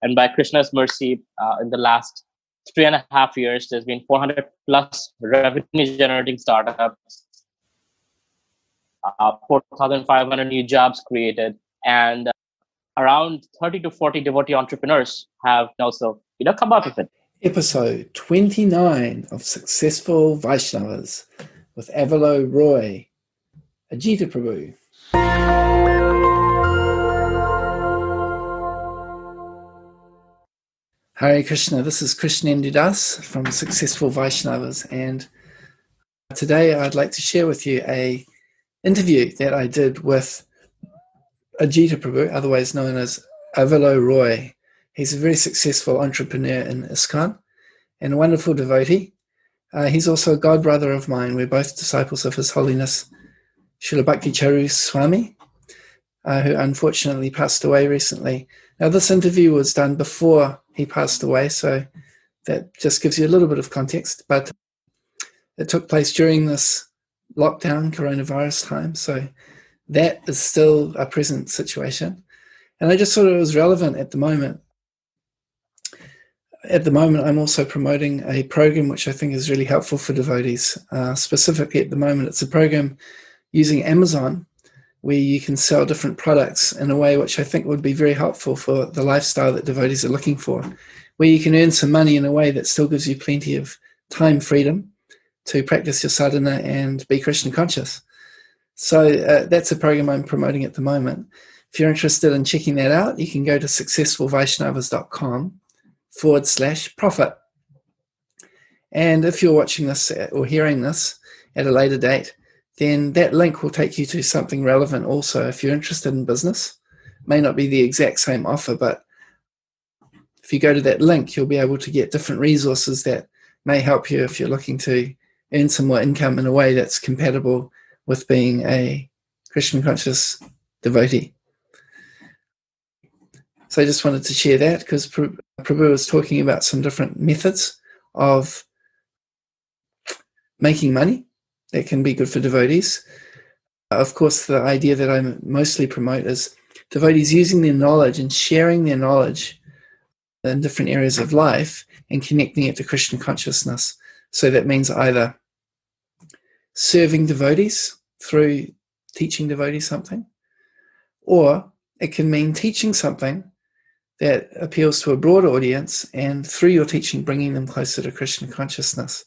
And by Krishna's mercy, in the last 3.5 years, there's been 400 plus revenue generating startups, 4,500 new jobs created, and around 30 to 40 devotee entrepreneurs have also come out of it. Episode 29 of Successful Vaishnavas with Avelo Roy, Ajita Prabhu. Hare Krishna, this is Krishnendu Das from Successful Vaishnavas, and today I'd like to share with you a interview that I did with Ajita Prabhu, otherwise known as Avelo Roy. He's a very successful entrepreneur in ISKCON and a wonderful devotee. He's also a god brother of mine. We're both disciples of His Holiness Srila Bhakti Charu Swami, who unfortunately passed away recently. Now, this interview was done before he passed away, so that just gives you a little bit of context, but it took place during this lockdown, coronavirus time, so that is still a present situation. And I just thought it was relevant at the moment. At the moment, I'm also promoting a program which I think is really helpful for devotees. Specifically at the moment, it's a program using Amazon where you can sell different products in a way which I think would be very helpful for the lifestyle that devotees are looking for, where you can earn some money in a way that still gives you plenty of time freedom to practice your sadhana and be Krishna conscious. So that's a program I'm promoting at the moment. If you're interested in checking that out, you can go to successfulvaishnavas.com/profit. And if you're watching this or hearing this at a later date, then that link will take you to something relevant also. If you're interested in business, it may not be the exact same offer, but if you go to that link, you'll be able to get different resources that may help you if you're looking to earn some more income in a way that's compatible with being a Krishna conscious devotee. So I just wanted to share that because Prabhu was talking about some different methods of making money that can be good for devotees. Of course, the idea that I mostly promote is devotees using their knowledge and sharing their knowledge in different areas of life and connecting it to Krishna consciousness. So that means either serving devotees through teaching devotees something, or it can mean teaching something that appeals to a broad audience and through your teaching bringing them closer to Krishna consciousness.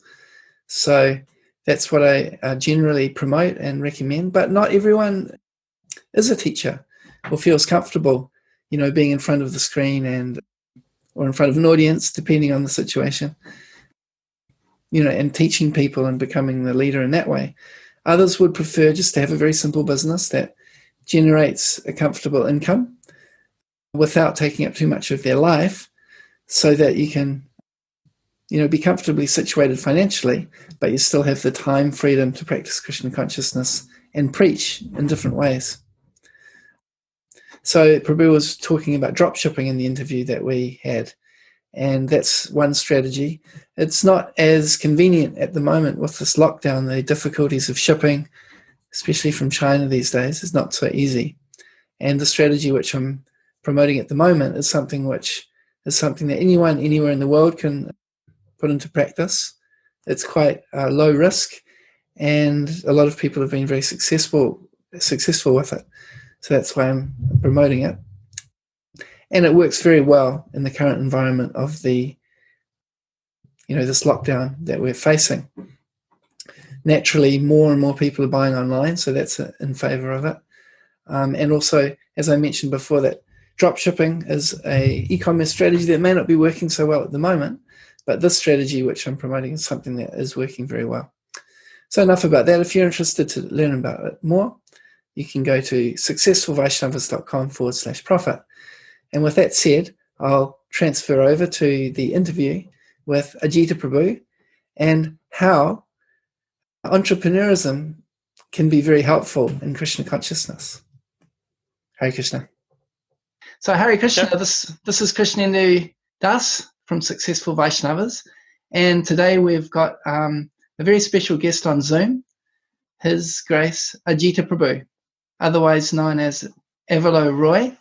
So that's what I generally promote and recommend, but not everyone is a teacher or feels comfortable, being in front of the screen or in front of an audience, depending on the situation, and teaching people and becoming the leader in that way. Others would prefer just to have a very simple business that generates a comfortable income without taking up too much of their life so that you can be comfortably situated financially, but you still have the time freedom to practice Krishna consciousness and preach in different ways. So Prabhu was talking about drop shipping in the interview that we had, and that's one strategy. It's not as convenient at the moment with this lockdown. The difficulties of shipping, especially from China these days, is not so easy. And the strategy which I'm promoting at the moment is something that anyone anywhere in the world can put into practice. It's quite low risk, and a lot of people have been very successful with it. So that's why I'm promoting it. And it works very well in the current environment of the, this lockdown that we're facing. Naturally, more and more people are buying online, so that's in favor of it. And also, as I mentioned before, that drop shipping is a e-commerce strategy that may not be working so well at the moment, but this strategy which I'm promoting is something that is working very well. So enough about that. If you're interested to learn about it more, you can go to successfulvaishnavas.com/profit. And with that said, I'll transfer over to the interview with Ajita Prabhu and how entrepreneurism can be very helpful in Krishna consciousness. Hare Krishna. So Hare Krishna, sure. This is Krishnendu Das from Successful Vaishnavas, and today we've got a very special guest on Zoom, His Grace Ajita Prabhu, otherwise known as Avelo Roy.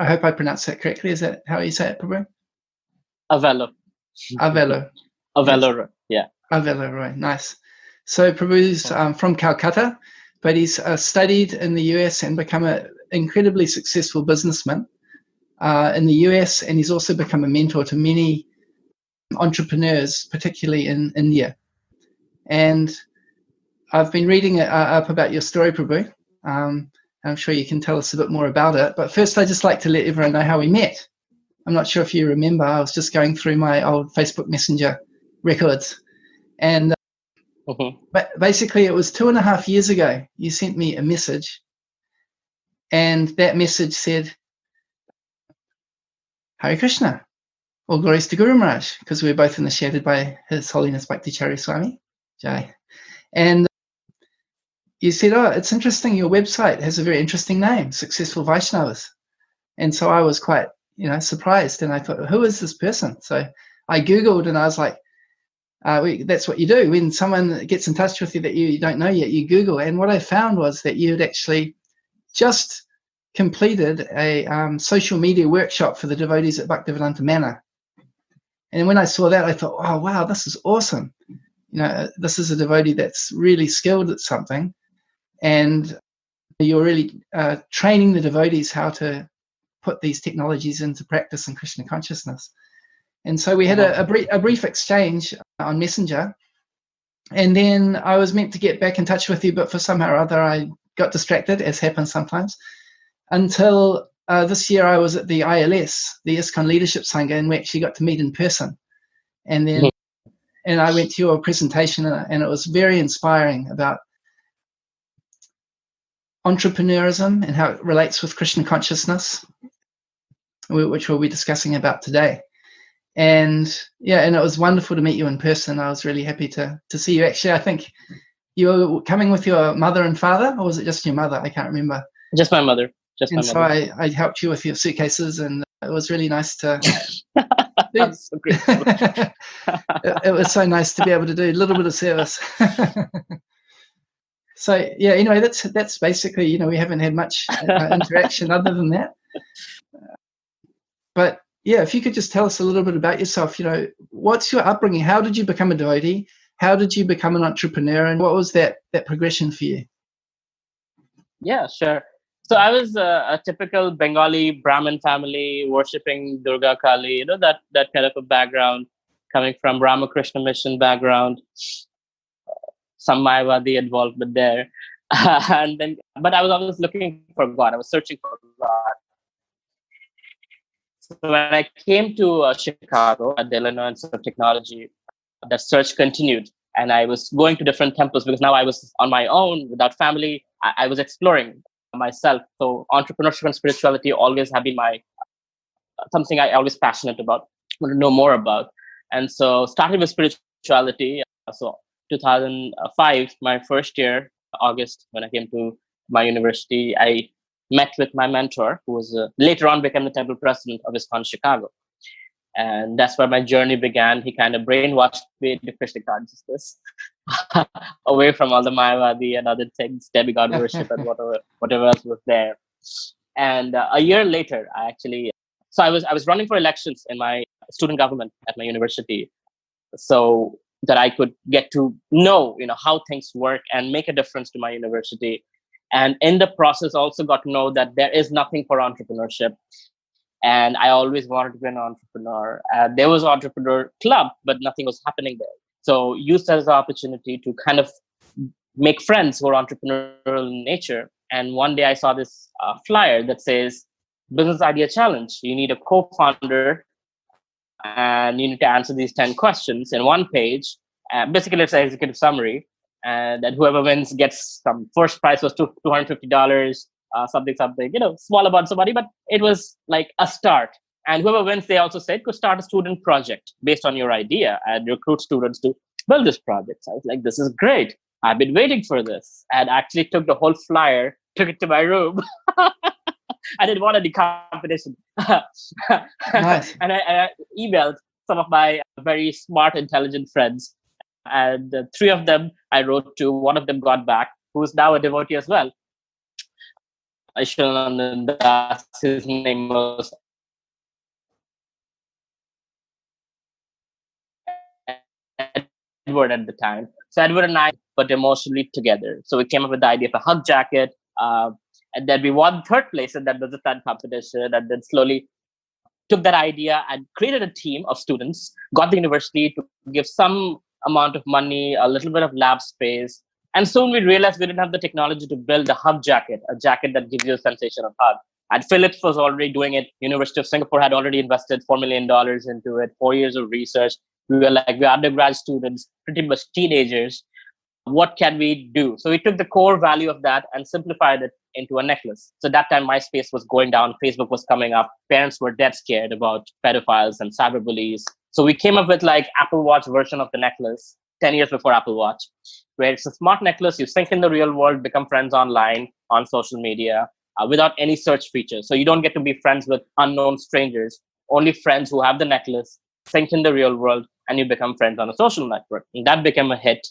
I hope I pronounced that correctly. Is that how you say it, Prabhu? Avelo. Avelo. Avelo, Yes. yeah. Avelo Roy. Nice. So Prabhu's from Calcutta, but he's studied in the US and become an incredibly successful businessman in the US, and he's also become a mentor to many entrepreneurs, particularly in India. And I've been reading up about your story, Prabhu. I'm sure you can tell us a bit more about it. But first, I'd just like to let everyone know how we met. I'm not sure if you remember. I was just going through my old Facebook Messenger records. And but basically, it was 2.5 years ago. You sent me a message. And that message said, Hare Krishna. All glories to Guru Maharaj, because we were both initiated by His Holiness Bhakticharya Swami. Jai. And you said, oh, it's interesting, your website has a very interesting name, Successful Vaishnavas. And so I was quite, surprised. And I thought, who is this person? So I Googled and I was like, that's what you do. When someone gets in touch with you that you don't know yet, you Google. And what I found was that you had actually just completed a social media workshop for the devotees at Bhaktivedanta Manor. And when I saw that, I thought, oh, wow, this is awesome. This is a devotee that's really skilled at something. And you're really training the devotees how to put these technologies into practice in Krishna consciousness. And so we had a brief exchange on Messenger. And then I was meant to get back in touch with you, but for somehow or other, I got distracted, as happens sometimes, until this year I was at the ILS, the ISKCON Leadership Sangha, and we actually got to meet in person. And then and I went to your presentation, and it was very inspiring about entrepreneurism and how it relates with Krishna consciousness, which we'll be discussing about today. And and it was wonderful to meet you in person. I was really happy to see you. Actually, I think you were coming with your mother and father, or was it just your mother? I can't remember. Just my mother. So I helped you with your suitcases, and it was really nice to. That's so great. It was so nice to be able to do a little bit of service. So anyway, that's basically, we haven't had much interaction other than that. But if you could just tell us a little bit about yourself. What's your upbringing? How did you become a devotee? How did you become an entrepreneur? And what was that progression for you? Yeah, sure. So I was a typical Bengali Brahmin family, worshipping Durga Kali, that kind of a background, coming from Ramakrishna mission background, some Mayavadi involvement there. But I was always looking for God. I was searching for God. So when I came to Chicago at the Illinois Institute of Technology, that search continued. And I was going to different temples because now I was on my own without family. I was exploring myself. So entrepreneurship and spirituality always have been something I always passionate about, want to know more about. And so started with spirituality. So 2005, my first year, August, when I came to my university, I met with my mentor, who was later on became the temple president of ISKCON Chicago. And that's where my journey began. He kind of brainwashed me into Krishna consciousness, away from all the Mayavadi and other things, demigod worship and whatever else was there. And a year later, I was running for elections in my student government at my university, so that I could get to know, how things work and make a difference to my university. And in the process, also got to know that there is nothing for entrepreneurship. And I always wanted to be an entrepreneur. There was an entrepreneur club, but nothing was happening there. So used as an opportunity to kind of make friends who are entrepreneurial in nature. And one day I saw this flyer that says, Business Idea Challenge. You need a co-founder and you need to answer these 10 questions in one page. Basically, it's an executive summary. And then whoever wins gets some. First prize was $250. Something, small amounts of money, but it was like a start. And whoever wins, they also said, could start a student project based on your idea and recruit students to build this project. So I was like, this is great. I've been waiting for this. And actually took the whole flyer, took it to my room. I didn't want any competition. Nice. And I emailed some of my very smart, intelligent friends. And 3 of them I wrote to. One of them got back, who's now a devotee as well. Aishwaryananda Das, his name was Edward at the time. So Edward and I put emotionally together. So we came up with the idea of a hug jacket. And then we won third place in that business plan competition. And then slowly took that idea and created a team of students, got the university to give some amount of money, a little bit of lab space. And soon we realized we didn't have the technology to build a hug jacket, a jacket that gives you a sensation of hug. And Philips was already doing it. University of Singapore had already invested $4 million into it, 4 years of research. We were like, we're undergrad students, pretty much teenagers. What can we do? So we took the core value of that and simplified it into a necklace. So that time MySpace was going down, Facebook was coming up. Parents were dead scared about pedophiles and cyberbullies. So we came up with like Apple Watch version of the necklace 10 years before Apple Watch, where it's a smart necklace. You sync in the real world, become friends online, on social media, without any search features. So you don't get to be friends with unknown strangers, only friends who have the necklace, sync in the real world, and you become friends on a social network. And that became a hit.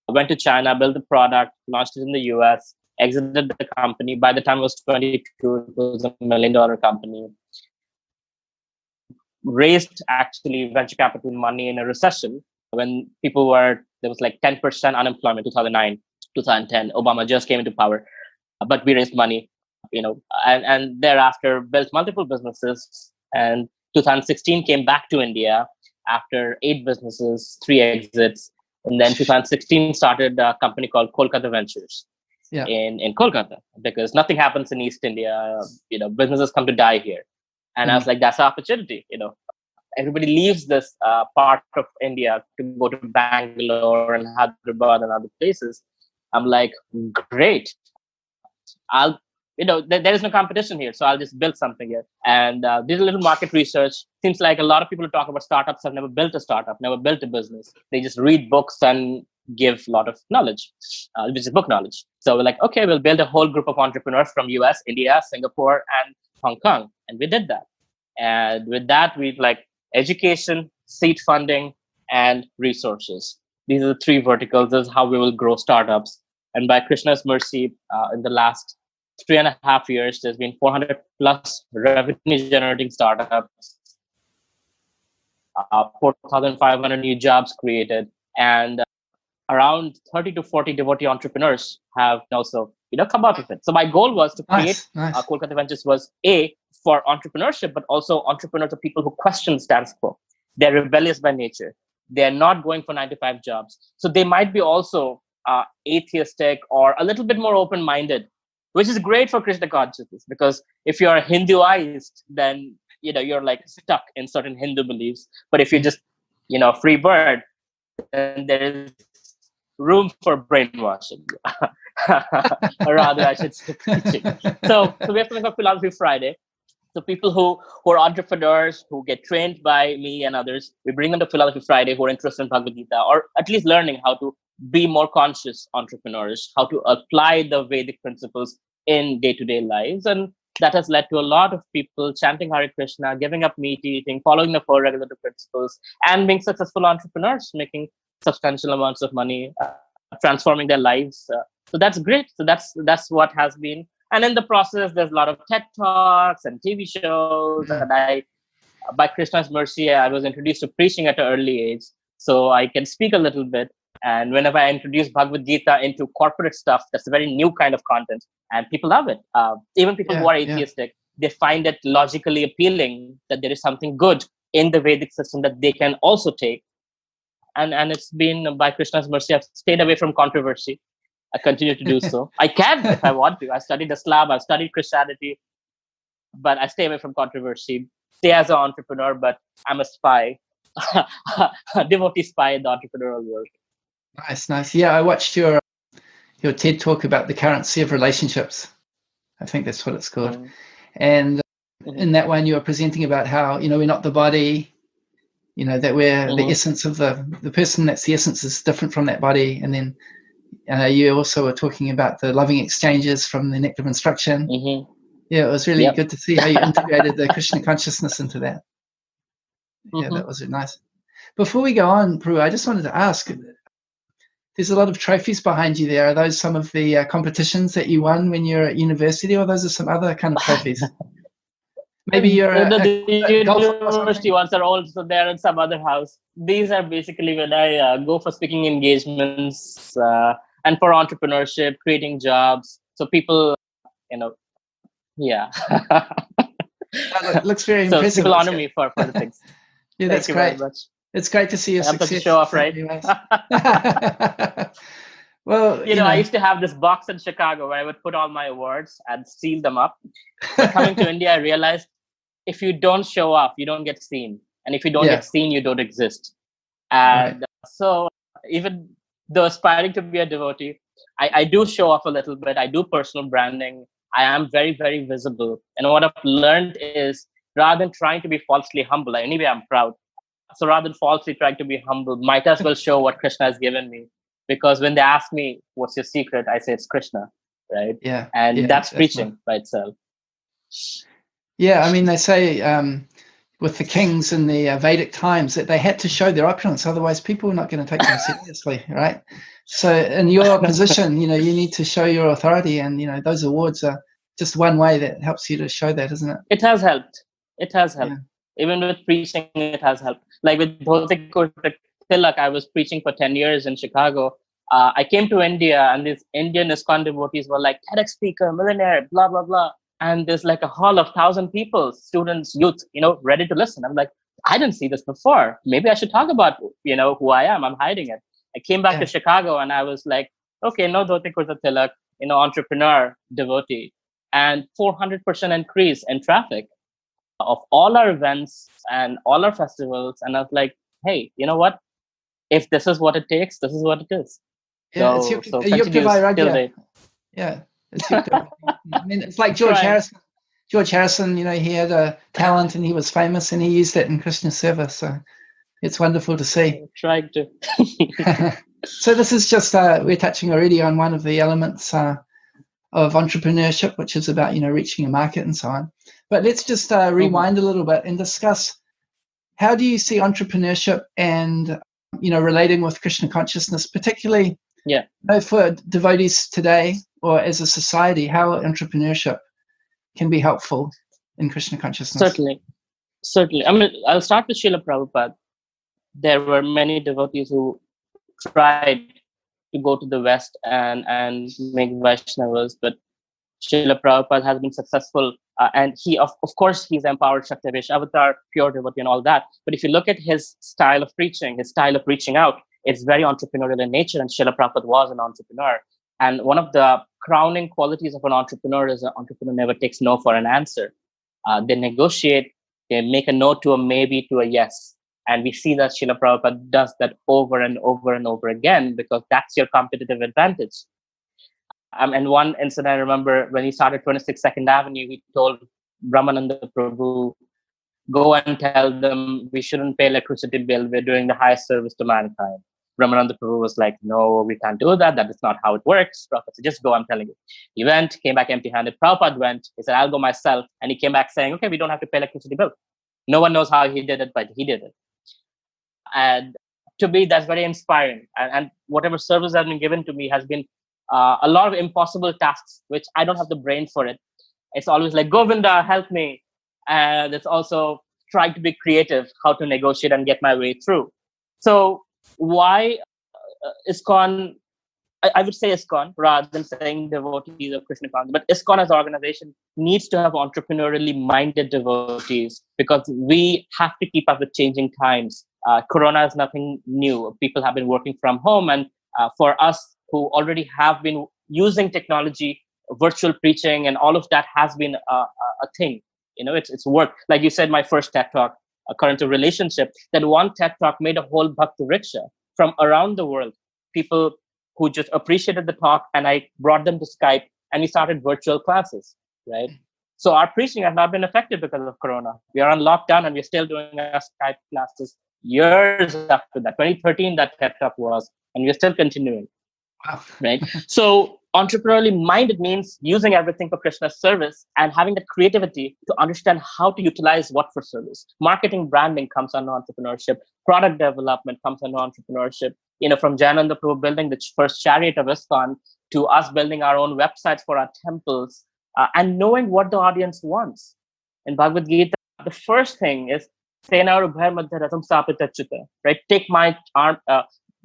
I went to China, built the product, launched it in the US, exited the company. By the time I was 22, it was $1 million company. Raised actually venture capital money in a recession when there was like 10% unemployment, 2009, 2010. Obama just came into power, but we raised money, and thereafter built multiple businesses. And 2016 came back to India after 8 businesses, 3 exits. And then 2016 started a company called Kolkata Ventures in Kolkata, because nothing happens in East India. Businesses come to die here. And I was like, that's an opportunity. Everybody leaves this part of India to go to Bangalore and Hyderabad and other places. I'm like, great. There is no competition here, so I'll just build something here. And did a little market research. Seems like a lot of people who talk about startups have never built a startup, never built a business. They just read books and give a lot of knowledge, which is book knowledge. So we're like, okay, we'll build a whole group of entrepreneurs from US, India, Singapore, and Hong Kong. And we did that. And with that, we education, seed funding, and resources. These are the 3 verticals. This is how we will grow startups. And by Krishna's mercy, in the last 3.5 years, there's been 400 plus revenue generating startups, 4,500 new jobs created, and around 30 to 40 devotee entrepreneurs have also come out of it. So my goal was to create Kolkata Ventures was for entrepreneurship, but also entrepreneurs are people who question status quo. They're rebellious by nature. They're not going for 9-to-5 jobs. So they might be also atheistic or a little bit more open-minded, which is great for Krishna consciousness, because if you're Hinduized, then you're stuck in certain Hindu beliefs. But if you're just free bird, then there is room for brainwashing, or rather, I should say preaching. So we have something called Philosophy Friday. So people who are entrepreneurs, who get trained by me and others, we bring them to Philosophy Friday who are interested in Bhagavad Gita, or at least learning how to be more conscious entrepreneurs, how to apply the Vedic principles in day-to-day lives. And that has led to a lot of people chanting Hare Krishna, giving up meat eating, following the 4 regulative principles, and being successful entrepreneurs, making substantial amounts of money, transforming their lives. So that's great. So that's what has been. And in the process, there's a lot of TED Talks and TV shows. And by Krishna's mercy, I was introduced to preaching at an early age. So I can speak a little bit. And whenever I introduce Bhagavad Gita into corporate stuff, that's a very new kind of content. And people love it. Even people who are atheistic, they find it logically appealing that there is something good in the Vedic system that they can also take. And it's been, by Krishna's mercy, I've stayed away from controversy. I continue to do so. I can if I want to. I studied Islam, I've studied Christianity, but I stay away from controversy. Stay as an entrepreneur, but I'm a spy, a devotee spy in the entrepreneurial world. Nice. Yeah, I watched your TED talk about the currency of relationships. I think that's what it's called. Mm-hmm. And in that one, you were presenting about how, we're not the body, that we're the essence of the person that's the essence is different from that body. And then you also were talking about the loving exchanges from the Nectar of Instruction. Mm-hmm. Yeah, it was really good to see how you integrated the Krishna consciousness into that. Yeah, that was really nice. Before we go on, Prabhu, I just wanted to ask, there's a lot of trophies behind you there. Are those some of the competitions that you won when you're at university, or those are some other kind of trophies? Maybe you're the a golfer or university something? ones are also there in some other house. These are basically when I go for speaking engagements and for entrepreneurship, creating jobs. So people, you know, yeah. It looks very So impressive. people honor me for the things. Yeah, that's Thank you very great. much. It's great to see your I'm such a success. show off, right? Well, I used to have this box in Chicago where I would put all my awards and seal them up. But coming to India, I realized if you don't show off, you don't get seen. And if you don't get seen, you don't exist. And so even though aspiring to be a devotee, I do show off a little bit. I do personal branding. I am very, very visible. And what I've learned is rather than trying to be falsely humble, anyway, I'm proud. So rather than falsely trying to be humble, might as well show what Krishna has given me. Because when they ask me, what's your secret? I say it's Krishna, right? Yeah. And that's preaching by itself. Yeah, I mean, they say with the kings in the Vedic times that they had to show their opulence, otherwise people were not going to take them seriously, right? So in your position, you need to show your authority, and those awards are just one way that helps you to show that, isn't it? It has helped. It has helped. Yeah. Even with preaching, it has helped. Like with Devotee Tilak, I was preaching for 10 years in Chicago. I came to India, and these Indian ISKCON devotees were like, TEDx speaker, millionaire, blah, blah, blah. And there's like a hall of 1,000 people, students, youth, ready to listen. I'm like, I didn't see this before. Maybe I should talk about, who I am. I'm hiding it. I came back to Chicago, and I was like, okay, no Devotee Tilak, entrepreneur, devotee. And 400% increase in traffic of all our events and all our festivals. And I was like, hey, you know what? If this is what it takes, this is what it is. Yeah, so it's Yukta. Yeah. I mean, it's like George Harrison. George Harrison, he had a talent and he was famous, and he used that in Krishna service. So it's wonderful to see. Trying to. So this is just we're touching already on one of the elements of entrepreneurship, which is about reaching a market and so on. But let's just rewind a little bit and discuss, how do you see entrepreneurship and relating with Krishna consciousness, particularly for devotees today, or as a society, how entrepreneurship can be helpful in Krishna consciousness? Certainly. I mean, I'll start with Srila Prabhupada. There were many devotees who tried to go to the West and make Vaishnavas, but Srila Prabhupada has been successful. And he, of course, he's empowered Shaktivesh Avatar, pure devotee and all that. But if you look at his style of preaching, his style of reaching out, it's very entrepreneurial in nature, and Srila Prabhupada was an entrepreneur. And one of the crowning qualities of an entrepreneur is an entrepreneur never takes no for an answer. They negotiate, they make a no to a maybe to a yes. And we see that Srila Prabhupada does that over and over and over again, because that's your competitive advantage. And one incident I remember, when he started 26 Second Avenue, he told Ramananda Prabhu, go and tell them we shouldn't pay electricity bill. We're doing the highest service to mankind. Ramananda Prabhu was like, no, we can't do that. That is not how it works. Prabhupada said, just go, I'm telling you. He went, came back empty-handed. Prabhupada went, he said, I'll go myself. And he came back saying, okay, we don't have to pay electricity bill. No one knows how he did it, but he did it. And to me, that's very inspiring. And whatever service has been given to me has been a lot of impossible tasks, which I don't have the brain for it. It's always like, Govinda, help me. And it's also trying to be creative, how to negotiate and get my way through. So why ISKCON? I would say ISKCON rather than saying devotees of Krishna consciousness. But ISKCON as an organization needs to have entrepreneurially minded devotees, because we have to keep up with changing times. Corona is nothing new. People have been working from home. And for us who already have been using technology, virtual preaching and all of that has been a thing. It's work. Like you said, my first TED Talk, current to relationship, that one TED Talk made a whole Bhakti Rickshaw from around the world. People who just appreciated the talk, and I brought them to Skype, and we started virtual classes, right? So our preaching has not been affected because of Corona. We are on lockdown, and we're still doing our Skype classes years after that. 2013, that TED Talk was, and we're still continuing. Wow. Right? So entrepreneurially minded means using everything for Krishna's service and having the creativity to understand how to utilize what for service. Marketing, branding comes under entrepreneurship. Product development comes under entrepreneurship. from Jayananda Prabhu building the first chariot of ISKCON to us building our own websites for our temples, and knowing what the audience wants. In Bhagavad Gita, the first thing is Sena Ubhay Madhya Ratham Sapita Chitta, right? Take my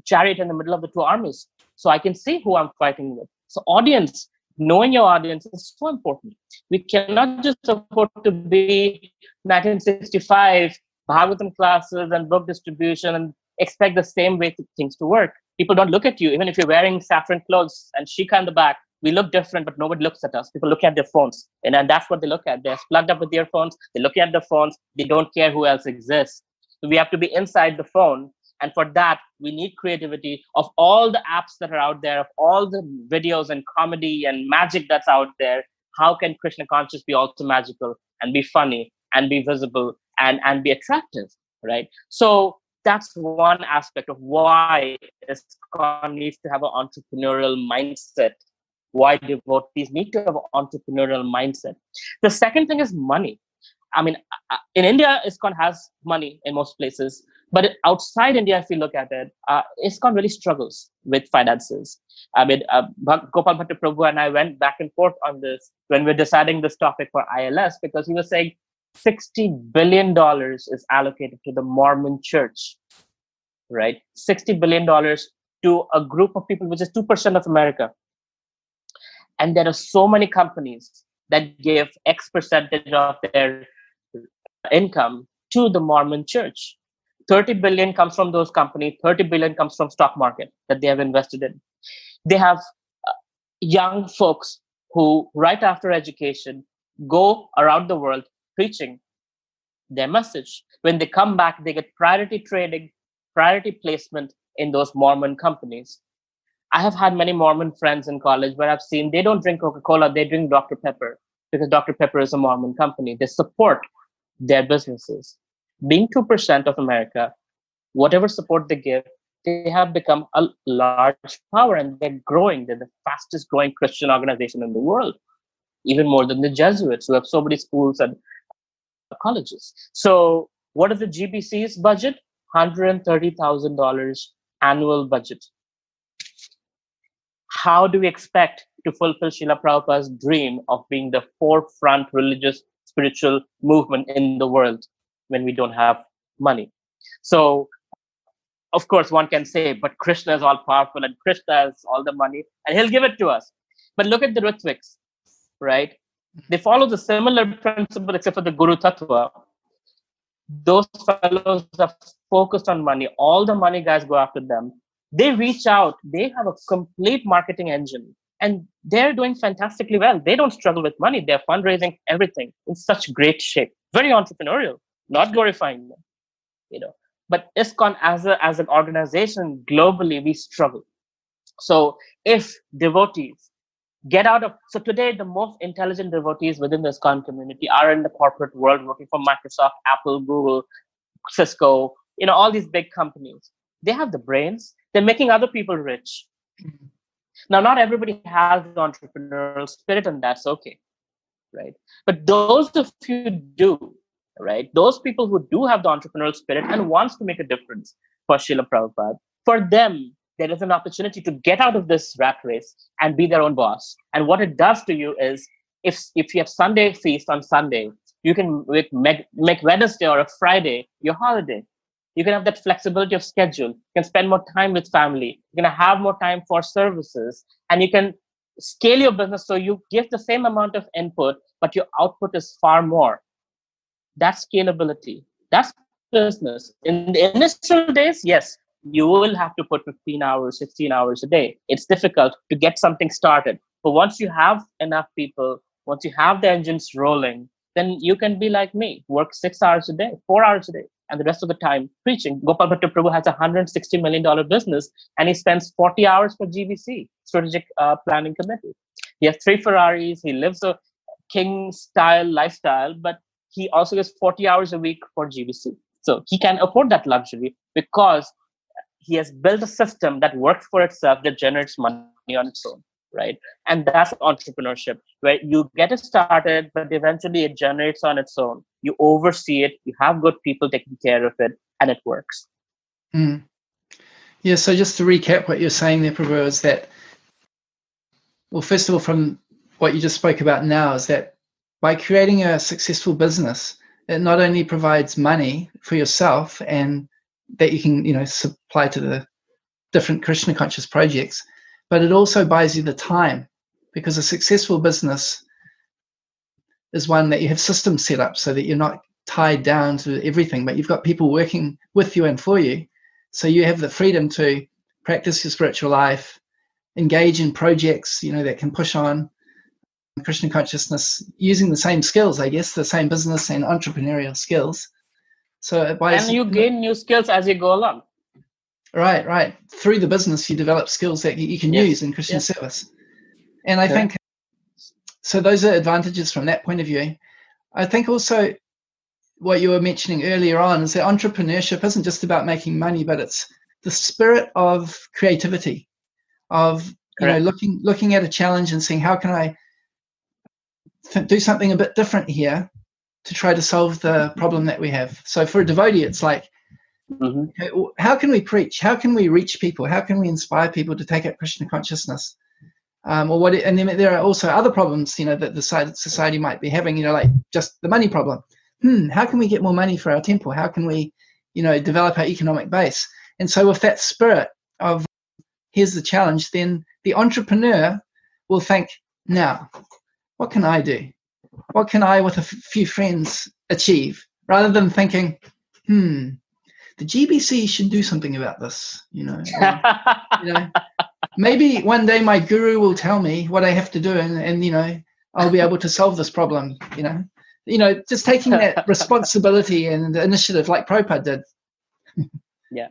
chariot in the middle of the two armies so I can see who I'm fighting with. So audience, knowing your audience is so important. We cannot just afford to be 1965 Bhagavatam classes and book distribution and expect the same way things to work. People don't look at you, even if you're wearing saffron clothes and shika in the back. We look different, but nobody looks at us. People look at their phones, and that's what they look at. They're plugged up with their phones. They look at the phones. They don't care who else exists. So we have to be inside the phone. And for that, we need creativity of all the apps that are out there, of all the videos and comedy and magic that's out there. How can Krishna conscious be also magical and be funny and be visible and be attractive, right? So that's one aspect of why ISKCON needs to have an entrepreneurial mindset, why devotees need to have an entrepreneurial mindset. The second thing is money. I mean, in India, ISKCON has money in most places, but outside India, if you look at it, ISKCON really struggles with finances. I mean, Gopal Bhatta Prabhu and I went back and forth on this when we were deciding this topic for ILS, because he was saying $60 billion is allocated to the Mormon church, right? $60 billion to a group of people, which is 2% of America. And there are so many companies that give X percentage of their income to the Mormon church. 30 billion comes from those companies, 30 billion comes from stock market that they have invested in. They have young folks who, right after education, go around the world preaching their message. When they come back, they get priority trading, priority placement in those Mormon companies. I have had many Mormon friends in college where I've seen they don't drink Coca-Cola, they drink Dr. Pepper, because Dr. Pepper is a Mormon company. They support their businesses. Being 2% of America, whatever support they give, they have become a large power and they're growing. They're the fastest growing Christian organization in the world, even more than the Jesuits, who have so many schools and colleges. So what is the GBC's budget? $130,000 annual budget. How do we expect to fulfill Srila Prabhupada's dream of being the forefront religious spiritual movement in the world when we don't have money? So, of course, one can say, but Krishna is all powerful and Krishna has all the money and he'll give it to us. But look at the Ritviks, right? They follow the similar principle except for the Guru Tattva. Those fellows are focused on money. All the money guys go after them. They reach out. They have a complete marketing engine and they're doing fantastically well. They don't struggle with money. They're fundraising, everything in such great shape. Very entrepreneurial, not glorifying them, But ISKCON as an organization globally, we struggle. So if devotees get out of, so today the most intelligent devotees within the ISKCON community are in the corporate world, working for Microsoft, Apple, Google, Cisco, all these big companies. They have the brains. They're making other people rich. Mm-hmm. Now, not everybody has the entrepreneurial spirit, and that's okay, right? But those of you do, right? Those people who do have the entrepreneurial spirit and wants to make a difference for Srila Prabhupada, for them, there is an opportunity to get out of this rat race and be their own boss. And what it does to you is, if you have Sunday feast on Sunday, you can make Wednesday or a Friday your holiday. You can have that flexibility of schedule. You can spend more time with family. You're going to have more time for services. And you can scale your business so you give the same amount of input, but your output is far more. That's scalability. That's business. In the initial days, yes, you will have to put 15 hours, 16 hours a day. It's difficult to get something started. But once you have enough people, once you have the engines rolling, then you can be like me, work 6 hours a day, 4 hours a day, and the rest of the time preaching. Gopal Bhatta Prabhu has a $160 million business, and he spends 40 hours for GBC, Strategic Planning Committee. He has 3 Ferraris. He lives a king-style lifestyle, but he also gets 40 hours a week for GBC. So he can afford that luxury because he has built a system that works for itself, that generates money on its own, right? And that's entrepreneurship, where you get it started, but eventually it generates on its own. You oversee it, you have good people taking care of it, and it works. Mm. Yeah, so just to recap what you're saying there, Prabhu, is that, well, first of all, from what you just spoke about now, is that by creating a successful business, it not only provides money for yourself and that you can, supply to the different Krishna conscious projects, but it also buys you the time, because a successful business is one that you have systems set up so that you're not tied down to everything, but you've got people working with you and for you. So you have the freedom to practice your spiritual life, engage in projects, that can push on Krishna consciousness using the same skills, I guess, the same business and entrepreneurial skills. So it buys, and you gain new skills as you go along. Right. Through the business, you develop skills that you can use in Krishna service. And I think, so those are advantages from that point of view. I think also what you were mentioning earlier on is that entrepreneurship isn't just about making money, but it's the spirit of creativity, of looking at a challenge and saying, how can I do something a bit different here to try to solve the problem that we have? So for a devotee, it's like, okay, how can we preach? How can we reach people? How can we inspire people to take up Krishna consciousness? And then there are also other problems, that the society might be having, like just the money problem. How can we get more money for our temple? How can we, develop our economic base? And so with that spirit of here's the challenge, then the entrepreneur will think, now, what can I do? What can I, with a few friends, achieve? Rather than thinking, the GBC should do something about this, maybe one day my guru will tell me what I have to do, and I'll be able to solve this problem. Just taking that responsibility and initiative like Prabhupada did. Yeah.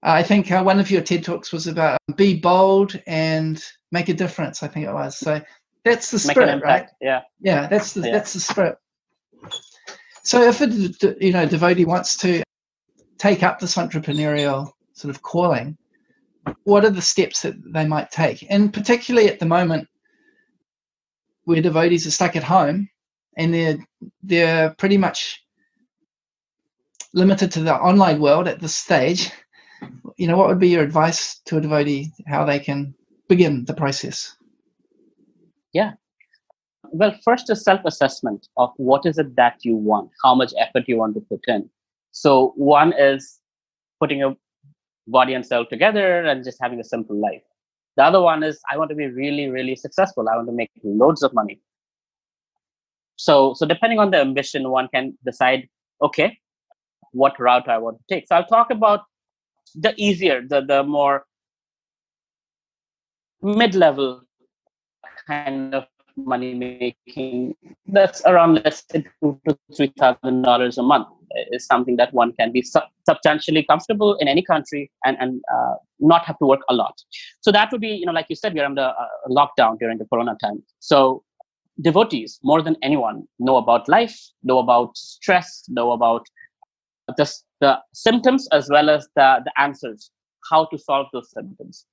I think one of your TED Talks was about be bold and make a difference. I think it was. So that's the spirit, right? Yeah. Yeah, that's the spirit. So if a devotee wants to take up this entrepreneurial sort of calling, what are the steps that they might take? And particularly at the moment, where devotees are stuck at home and they're pretty much limited to the online world at this stage, what would be your advice to a devotee how they can begin the process? Yeah. Well, first a self-assessment of what is it that you want, how much effort you want to put in. So one is putting your body and soul together and just having a simple life. The other one is I want to be really, really successful. I want to make loads of money. So depending on the ambition, one can decide, okay, what route I want to take. So I'll talk about the easier, the more mid-level kind of money making. That's around, let's say, $2,000 to $3,000 a month is something that one can be substantially comfortable in any country and not have to work a lot. So that would be, like you said, we're under lockdown during the Corona time. So devotees, more than anyone, know about life, know about stress, know about the symptoms as well as the answers, how to solve those symptoms.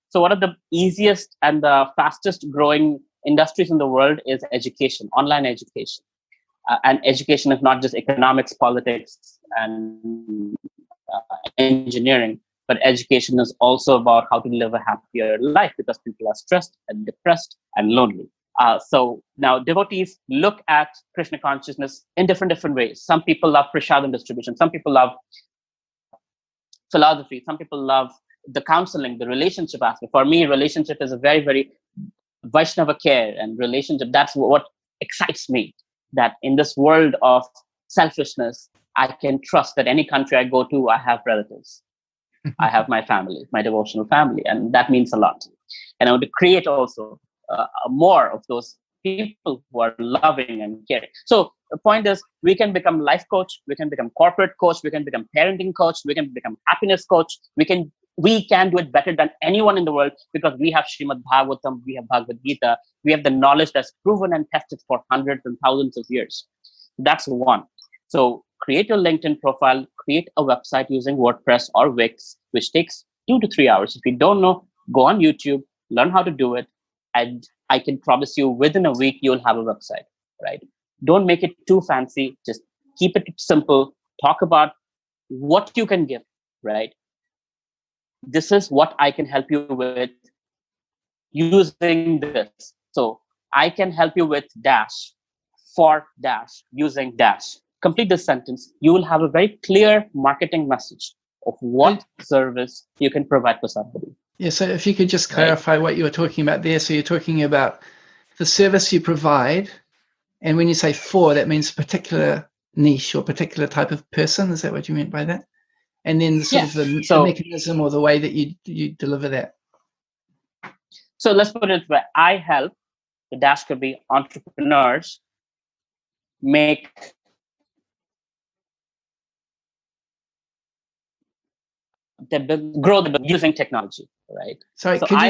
So one of the easiest and the fastest growing industries in the world is education, online education. And education is not just economics, politics, and engineering, but education is also about how to live a happier life because people are stressed and depressed and lonely. So now devotees look at Krishna consciousness in different ways. Some people love prasadam distribution. Some people love philosophy. Some people love the counseling, the relationship aspect. For me, relationship is a very, very Vaishnava care and relationship. That's what excites me, that in this world of selfishness, I can trust that any country I go to, I have relatives. I have my family, my devotional family, and that means a lot. And I want to create also more of those people who are loving and caring. So the point is, we can become life coach, we can become corporate coach, we can become parenting coach, we can become happiness coach. We can do it better than anyone in the world because we have Srimad Bhagavatam, we have Bhagavad Gita, we have the knowledge that's proven and tested for hundreds and thousands of years. That's one. So create your LinkedIn profile, create a website using WordPress or Wix, which takes 2 to 3 hours. If you don't know, go on YouTube, learn how to do it, and I can promise you within a week, you'll have a website, right? Don't make it too fancy. Just keep it simple. Talk about what you can give, right? this is what I can help you with using this. So I can help you with dash for dash using dash. Complete this sentence. You will have a very clear marketing message of what service you can provide for somebody. Yeah, so if you could just clarify what you were talking about there. So you're talking about the service you provide, and when you say for, that means a particular niche or particular type of person. Is that what you meant by that? And then the mechanism or the way that you deliver that. So let's put it where I help, the dash could be entrepreneurs make grow the using technology, right? Sorry, could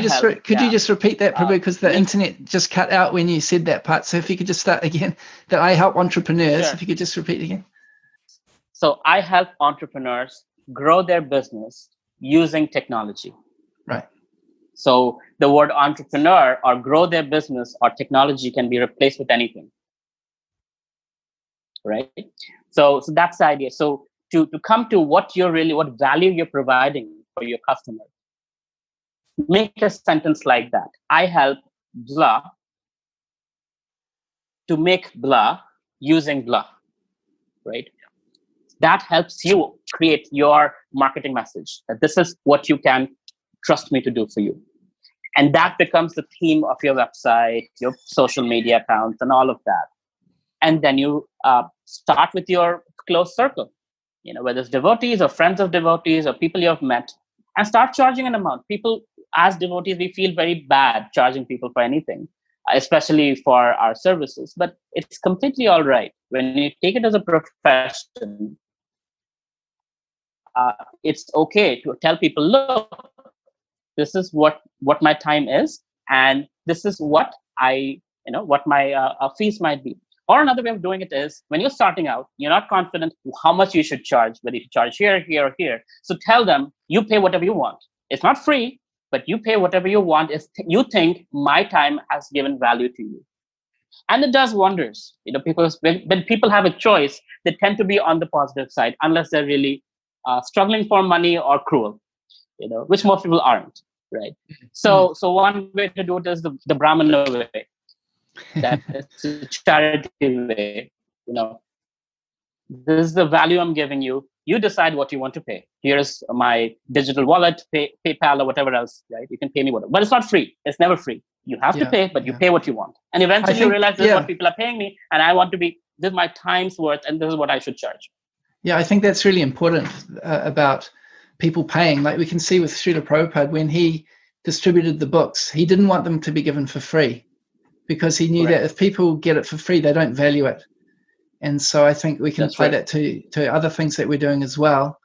you just repeat that, Prabhu, because the internet just cut out when you said that part. So if you could just start again, that I help entrepreneurs. Sure. If you could just repeat again. So I help entrepreneurs grow their business using technology. Right. So the word entrepreneur or grow their business or technology can be replaced with anything. Right. So that's the idea. So to come to what value you're providing for your customer, make a sentence like that. I help blah to make blah using blah. Right. That helps you create your marketing message, that this is what you can trust me to do for you. And that becomes the theme of your website, your social media accounts, and all of that. And then you start with your close circle, whether it's devotees or friends of devotees or people you have met, and start charging an amount. People, as devotees, we feel very bad charging people for anything, especially for our services. But it's completely all right. When you take it as a profession, it's okay to tell people, look, this is what my time is, and this is what what my fees might be. Or another way of doing it is, when you're starting out, you're not confident how much you should charge, whether you should charge here, or here. So tell them, you pay whatever you want. It's not free, but you pay whatever you want if you think my time has given value to you. And it does wonders, because when people have a choice, they tend to be on the positive side, unless they're really struggling for money or cruel, which most people aren't, right? So one way to do it is the Brahmana way. That is a charity way. This is the value I'm giving you. You decide what you want to pay. Here's my digital wallet, PayPal, or whatever else, right? You can pay me whatever. But it's not free. It's never free. You have to pay, but you pay what you want. And eventually you realize this is what people are paying me, and I want to be, this is my time's worth, and this is what I should charge. Yeah, I think that's really important about people paying. Like we can see with Srila Prabhupada, when he distributed the books, he didn't want them to be given for free, because he knew that if people get it for free, they don't value it. And so I think we can apply that to other things that we're doing as well,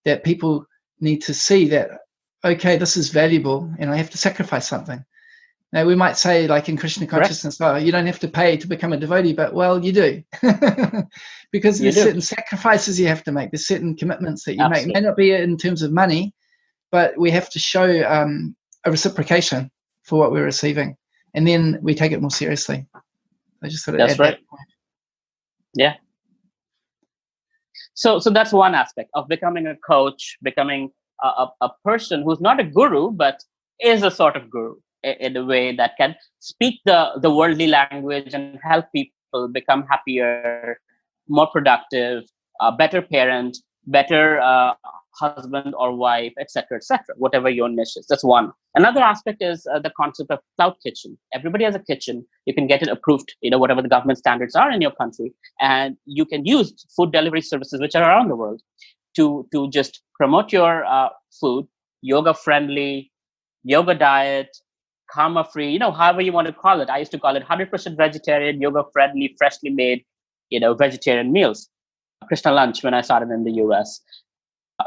that people need to see that, okay, this is valuable and I have to sacrifice something. Now, we might say, like in Krishna consciousness, oh, you don't have to pay to become a devotee, but, well, you do. Because there's certain sacrifices you have to make. There's certain commitments that you make. It may not be in terms of money, but we have to show a reciprocation for what we're receiving. And then we take it more seriously. I just sort of add that point. Yeah. So that's one aspect of becoming a coach, becoming a person who's not a guru, but is a sort of guru in a way that can speak the worldly language and help people become happier, more productive, better parent, better husband or wife, etc., whatever your niche is. That's one. Another aspect is the concept of cloud kitchen. Everybody has a kitchen. You can get it approved, whatever the government standards are in your country, and you can use food delivery services which are around the world to just promote your food, yoga friendly, yoga diet, karma free, however you want to call it. I used to call it 100% vegetarian, yoga friendly, freshly made, vegetarian meals. Krishna lunch when I started in the US.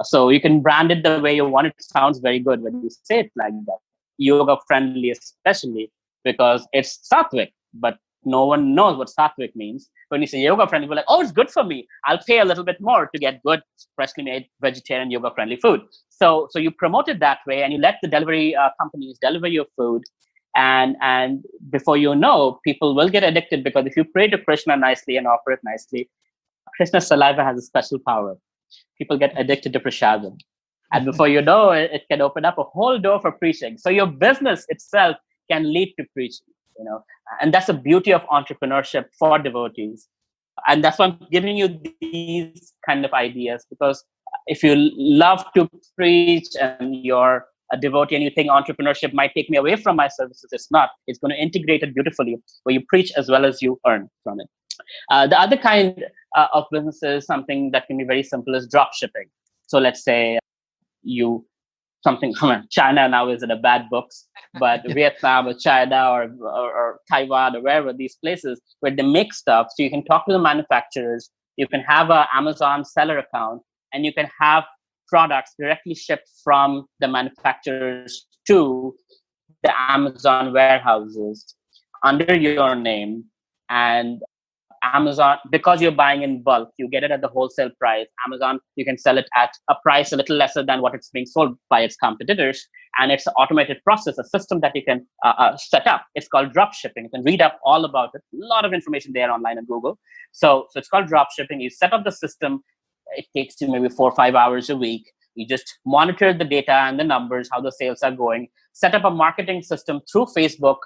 So you can brand it the way you want. It sounds very good when you say it like that. Yoga friendly, especially because it's sattvic, but no one knows what sattvic means. When you say yoga friendly, we're like, oh, it's good for me. I'll pay a little bit more to get good, freshly made, vegetarian, yoga friendly food. So you promote it that way, and you let the delivery companies deliver your food. And before you know, people will get addicted, because if you pray to Krishna nicely and offer it nicely, Krishna's saliva has a special power. People get addicted to prasadam. And before you know it, it can open up a whole door for preaching. So your business itself can lead to preaching, and that's the beauty of entrepreneurship for devotees. And that's why I'm giving you these kind of ideas, because if you love to preach and you're a devotee and you think entrepreneurship might take me away from my services, it's not. It's going to integrate it beautifully, where you preach as well as you earn from it. The other kind of business is something that can be very simple, is drop shipping. So let's say you something China now is in a bad books, but Vietnam or China or Taiwan or wherever, these places where they make stuff, so you can talk to the manufacturers, you can have an Amazon seller account, and you can have products directly shipped from the manufacturers to the Amazon warehouses under your name. And Amazon, because you're buying in bulk, you get it at the wholesale price. Amazon, you can sell it at a price a little lesser than what it's being sold by its competitors. And it's an automated process, a system that you can set up. It's called drop shipping. You can read up all about it. A lot of information there online on Google. So it's called drop shipping. You set up the system. It takes you maybe 4 or 5 hours a week. You just monitor the data and the numbers, how the sales are going. Set up a marketing system through Facebook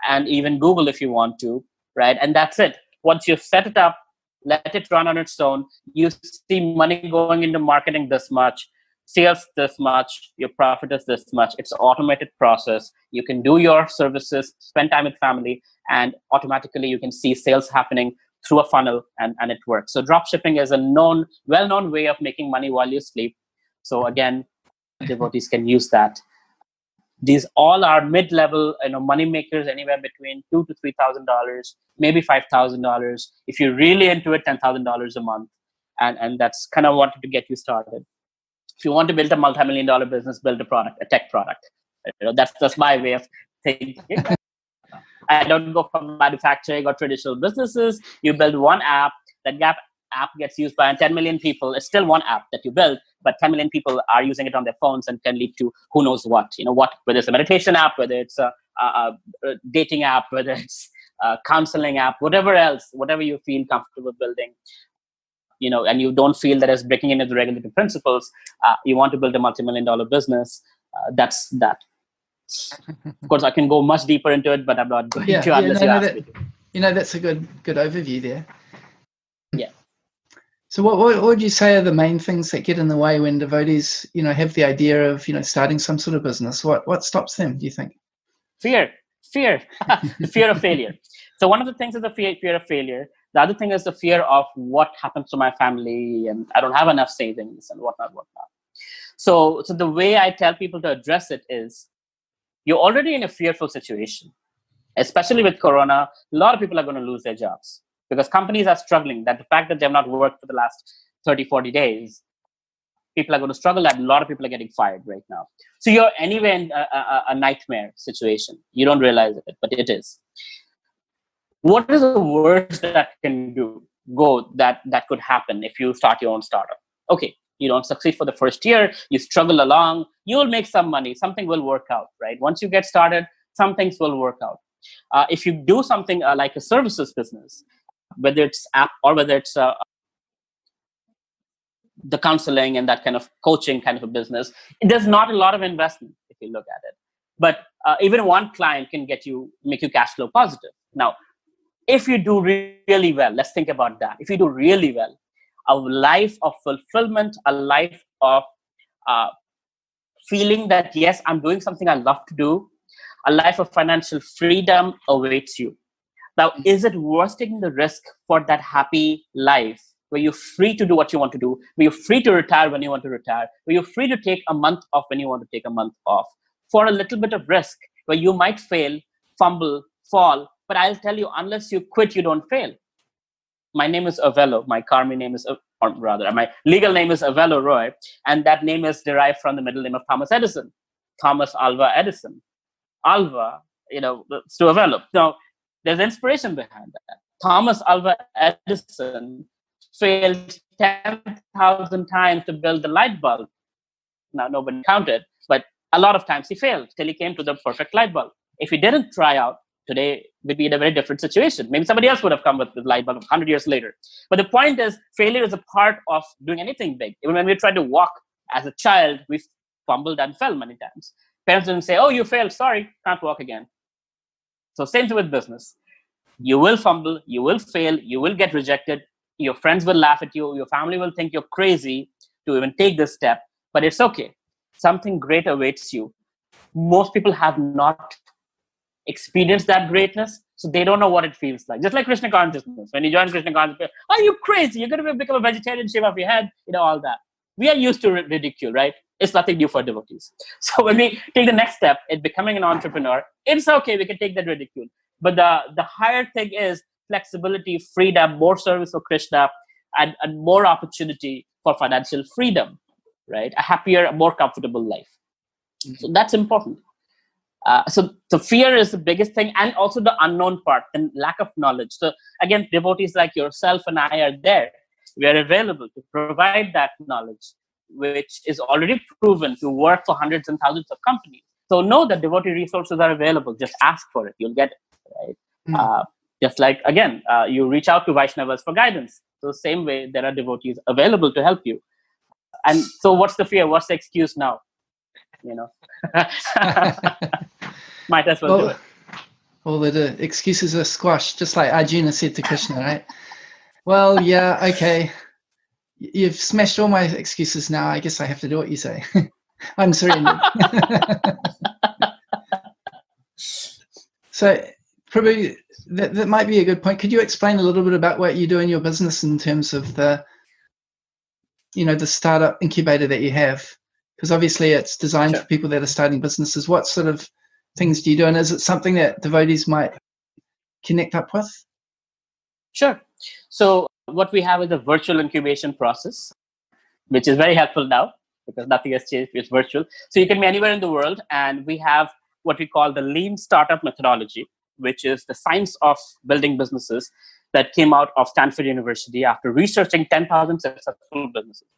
and even Google if you want to, right? And that's it. Once you've set it up, let it run on its own. You see money going into marketing this much, sales this much, your profit is this much. It's an automated process. You can do your services, spend time with family, and automatically you can see sales happening through a funnel, and it works. So drop shipping is a well-known way of making money while you sleep. So again, devotees can use that. These all are mid-level, money makers, anywhere between $2,000 to $3,000, maybe $5,000. If you're really into it, $10,000 a month, and that's kind of wanted to get you started. If you want to build a multi-million-dollar business, build a product, a tech product. That's my way of thinking. I don't go for manufacturing or traditional businesses. You build one app. That app gets used by 10 million people. It's still one app that you build, but 10 million people are using it on their phones and can lead to who knows what. Whether it's a meditation app, whether it's a dating app, whether it's a counseling app, whatever you feel comfortable building, and you don't feel that it's breaking into the regulatory principles, you want to build a multi-million-dollar business, that's that. Of course, I can go much deeper into it, but I'm not going to unless you ask me to. That's a good overview there. Yeah. So what would you say are the main things that get in the way when devotees, have the idea of, starting some sort of business? What stops them, do you think? Fear, the fear of failure. So one of the things is the fear of failure. The other thing is the fear of what happens to my family, and I don't have enough savings and whatnot. So the way I tell people to address it is, you're already in a fearful situation, especially with Corona. A lot of people are going to lose their jobs because companies are struggling. That the fact that they've not worked for the last 30, 40 days, people are going to struggle, and a lot of people are getting fired right now. So you're anyway in a nightmare situation. You don't realize it, but it is. What is the worst that can go that could happen if you start your own startup? Okay, you don't succeed for the first year, you struggle along, you'll make some money, something will work out, right? Once you get started, some things will work out. If you do something like a services business, whether it's app or whether it's the counseling and that kind of coaching kind of a business, there's not a lot of investment if you look at it. But even one client can make you cash flow positive. Now, if you do really well, let's think about that. If you do really well, a life of fulfillment, a life of feeling that, yes, I'm doing something I love to do, a life of financial freedom awaits you. Now, is it worth taking the risk for that happy life where you're free to do what you want to do, where you're free to retire when you want to retire, where you're free to take a month off when you want to take a month off, for a little bit of risk where you might fail, fumble, fall, but I'll tell you, unless you quit, you don't fail. My name is Avelo. My karmi name is, or rather, my legal name is Avelo Roy, and that name is derived from the middle name of Thomas Edison, Thomas Alva Edison. Alva, it's to Avelo. Now, there's inspiration behind that. Thomas Alva Edison failed 10,000 times to build the light bulb. Now, nobody counted, but a lot of times he failed till he came to the perfect light bulb. If he didn't try out, today we'd be in a very different situation. Maybe somebody else would have come with the light bulb 100 years later. But the point is, failure is a part of doing anything big. Even when we try to walk As a child, we fumbled and fell many times. Parents didn't say, oh, you failed, sorry, can't walk again. So same thing with business. You will fumble, you will fail, you will get rejected. Your friends will laugh at you. Your family will think you're crazy to even take this step, but it's okay. Something great awaits you. Most people have not experienced that greatness, so they don't know what it feels like. Just like Krishna consciousness. When you join Krishna consciousness, are you crazy? You're going to become a vegetarian, shave off your head, all that. We are used to ridicule, right? It's nothing new for devotees. So when we take the next step in becoming an entrepreneur, it's okay. We can take that ridicule. But the higher thing is flexibility, freedom, more service for Krishna, and more opportunity for financial freedom, right? A happier, more comfortable life. So that's important. So fear is the biggest thing, and also the unknown part, and lack of knowledge. So again, devotees like yourself and I are there. We are available to provide that knowledge, which is already proven to work for hundreds and thousands of companies. So know that devotee resources are available. Just ask for it. You'll get it, right? Just like, again, you reach out to Vaishnavas for guidance. So same way, there are devotees available to help you. And so what's the fear? What's the excuse now? Might as well do it. All the excuses are squashed, just like Arjuna said to Krishna, right? Well, yeah, okay. You've smashed all my excuses now. I guess I have to do what you say. I'm surrendered. So, probably that might be a good point. Could you explain a little bit about what you do in your business in terms of the startup incubator that you have? Because obviously it's designed for people that are starting businesses. What sort of things do you do? And is it something that devotees might connect up with? Sure. So what we have is a virtual incubation process, which is very helpful now because nothing has changed. It's virtual. So you can be anywhere in the world. And we have what we call the lean startup methodology, which is the science of building businesses that came out of Stanford University after researching 10,000 successful businesses.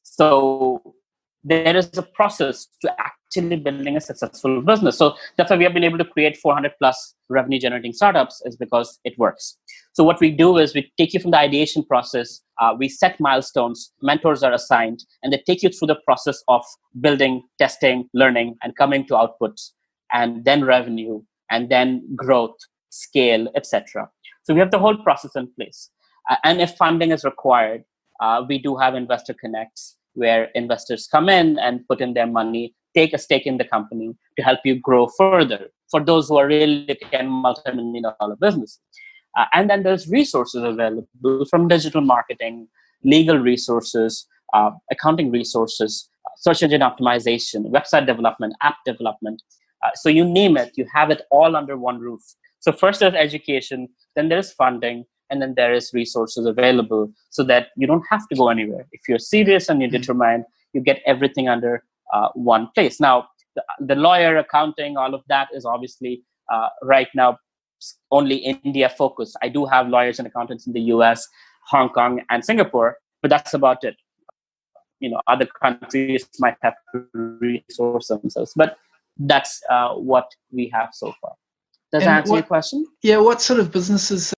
So there is a process to actually building a successful business. So that's why we have been able to create 400 plus revenue generating startups, is because it works. So what we do is we take you from the ideation process, we set milestones, mentors are assigned, and they take you through the process of building, testing, learning, and coming to outputs, and then revenue, and then growth, scale, etc. So we have the whole process in place. And if funding is required, we do have investor connects, where investors come in and put in their money, take a stake in the company to help you grow further, for those who are really looking at multi-million-dollar business. And then there's resources available from digital marketing, legal resources, accounting resources, search engine optimization, website development, app development. So you name it, you have it all under one roof. So first there's education, then there's funding, and then there is resources available so that you don't have to go anywhere. If you're serious and you're determined, you get everything under one place. Now, the lawyer, accounting, all of that is obviously right now only India focused. I do have lawyers and accountants in the US, Hong Kong, and Singapore, but that's about it. Other countries might have to resource themselves, but that's what we have so far. Does that answer your question? Yeah, what sort of businesses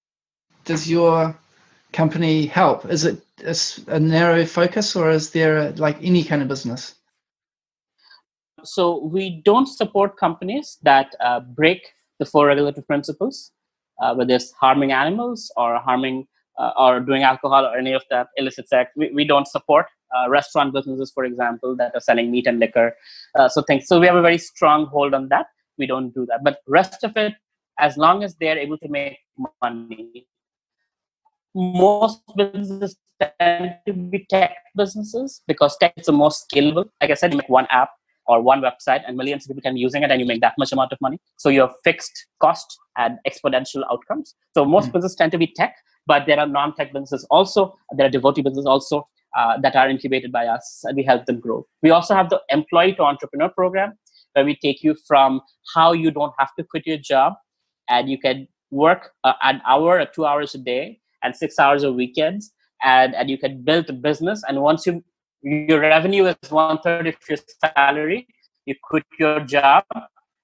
does your company help? Is it a narrow focus, or is there like any kind of business? So we don't support companies that break the 4 regulative principles, whether it's harming animals or harming or doing alcohol or any of that illicit sex. We don't support restaurant businesses, for example, that are selling meat and liquor. So we have a very strong hold on that. We don't do that. But rest of it, as long as they're able to make money, most businesses tend to be tech businesses, because tech is the most scalable. Like I said, you make one app or one website and millions of people can be using it, and you make that much amount of money. So you have fixed cost and exponential outcomes. So most businesses tend to be tech, but there are non-tech businesses also. There are devotee businesses also that are incubated by us, and we help them grow. We also have the employee to entrepreneur program, where we take you from how you don't have to quit your job and you can work an hour or 2 hours a day and 6 hours a weekends, and you can build a business. And once your revenue is 1/3 of your salary, you quit your job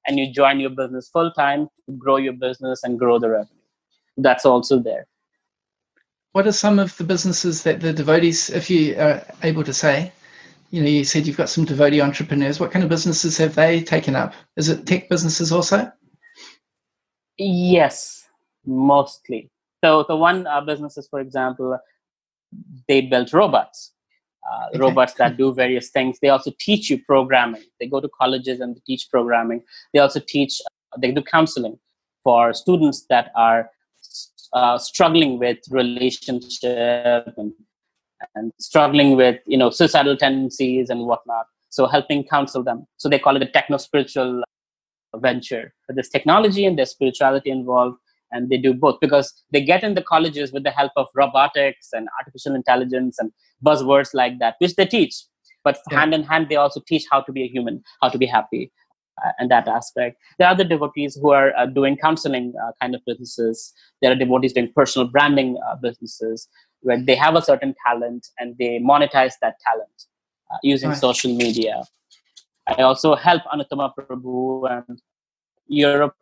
and you join your business full time to grow your business and grow the revenue. That's also there. what are some of the businesses that the devotees, if you are able to say, you said you've got some devotee entrepreneurs. What kind of businesses have they taken up? Is it tech businesses also? Yes, mostly. So the one businesses, for example, they built robots. Okay. Robots that do various things. They also teach you programming. They go to colleges and they teach programming. They also teach, they do counseling for students that are struggling with relationship and struggling with, suicidal tendencies and whatnot. So helping counsel them. So they call it a techno-spiritual venture. But there's technology and there's spirituality involved. And they do both because they get in the colleges with the help of robotics and artificial intelligence and buzzwords like that, which they teach. But hand in hand, they also teach how to be a human, how to be happy, and that aspect. There are other devotees who are doing counseling kind of businesses. There are devotees doing personal branding businesses where they have a certain talent and they monetize that talent using social media. I also help Ajita Prabhu and Europe